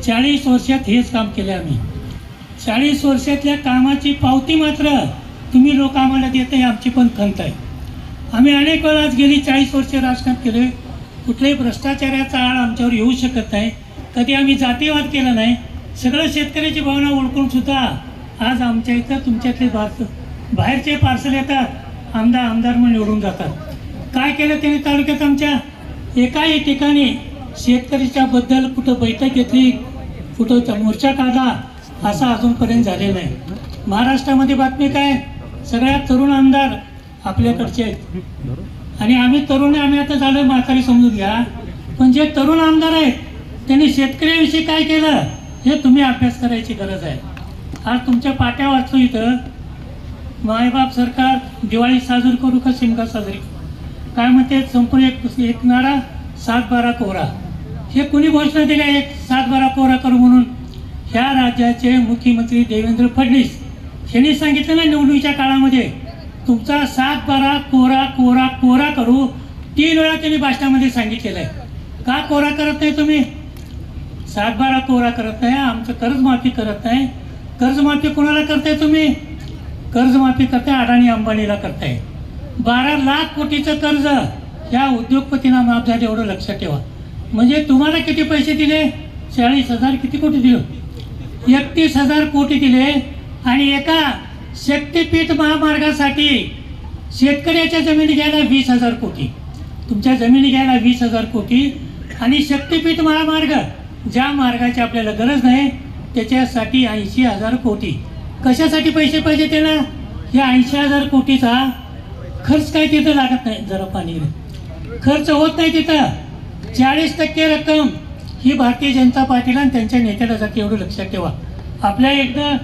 40 वर्षात हेच काम केले आम्ही. 40 वर्षातल्या कामाची पावती मात्र तुम्ही लोक आम्हाला देत आहे, आमची पण खंत आहे. आम्ही अनेक वेळा आज गेली 40 वर्ष राजकारण केले. कुठल्याही भ्रष्टाचाराचा आळ आमच्यावर येऊ शकत नाही. कधी आम्ही जातीवाद केला नाही. सगळं शेतकऱ्याची भावना ओळखून सुद्धा आज आमच्या इथं तुमच्यातले बाहेरचे पार्सल येतात, आमदार म्हणून निवडून जातात. काय केलं त्यांनी तालुक्यात आमच्या? एकाही ठिकाणी शेतकऱ्याच्या बद्दल कुठं बैठक घेतली, कुठं मोर्चा काढला, असं अजूनपर्यंत झाले नाही. महाराष्ट्रामध्ये बातमी काय? सगळ्यात तरुण आमदार आपल्याकडचे आहेत. आणि आम्ही तरुण, आम्ही आता झालो म्हातारी समजून घ्या, पण जे तरुण आमदार आहेत त्यांनी शेतकऱ्याविषयी काय केलं हे तुम्ही अभ्यास करायची गरज आहे. आज तुमच्या पाट्या वाचतो इथं, मायबाप सरकार दिवाळी साजरी करू का शिमगा साजरी करू, काय म्हणते संपूर्ण एक नारा 7-12 कोरा. हे कुणी घोषणा दिल्या 7-12 कोरा करू म्हणून? ह्या राज्याचे मुख्यमंत्री देवेंद्र फडणवीस यांनी सांगितलं ना निवडणुकीच्या काळामध्ये तुमचा 7-12 कोरा कोरा कोरा करू. 3 वेळा त्यांनी भाषणामध्ये सांगितलेलं आहे. का कोरा करत नाही तुम्ही? 7-12 कोरा करत नाही, आमचं कर्जमाफी करत नाही. कर्जमाफी कोणाला करताय तुम्ही? कर्जमाफी करताय अडाणी अंबानीला करताय. 12 लाख कोटीचं कर्ज ह्या उद्योगपतींना माफ झालं, एवढं लक्षात ठेवा. म्हणजे तुम्हाला किती पैसे दिले? 40,000 किती कोटी दिले? 31,000 कोटी दिले. आणि एका शक्तीपीठ महामार्गासाठी शेतकऱ्याच्या जमिनी घ्यायला 20,000 कोटी, तुमच्या जमिनी घ्यायला 20,000 कोटी. आणि शक्तीपीठ महामार्ग ज्या मार्गाची आपल्याला गरज नाही त्याच्यासाठी 80,000 कोटी. कशासाठी पैसे पाहिजे त्याला? या 80,000 कोटीचा खर्च काय तिथं लागत नाही. जरा पाणी खर्च होत नाही तिथं. 40% रक्कम ही भारतीय जनता पार्टीला आणि त्यांच्या नेत्याला जाते, एवढं लक्षात ठेवा. आपल्या एकदा